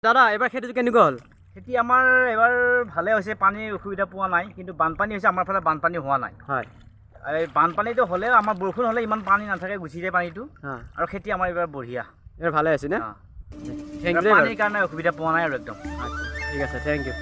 দাদা এবাৰ খেতিটো কেনেকুৱা হ'ল? খেতি আমাৰ এবাৰ ভালে হৈছে, পানীৰ অসুবিধা পোৱা নাই, কিন্তু বানপানী হৈছে। আমাৰ ফালে বানপানী হোৱা নাই। হয়, এই বানপানীটো হ'লেও আমাৰ বৰষুণ হ'লে ইমান পানী নাথাকে, গুচি যায় পানীটো। আৰু খেতি আমাৰ এইবাৰ বঢ়িয়া, এবাৰ ভালে হৈছে নে? Thank you. পানীৰ কাৰণে অসুবিধা পোৱা নাই আৰু একদম। ঠিক আছে, থেংক ইউ।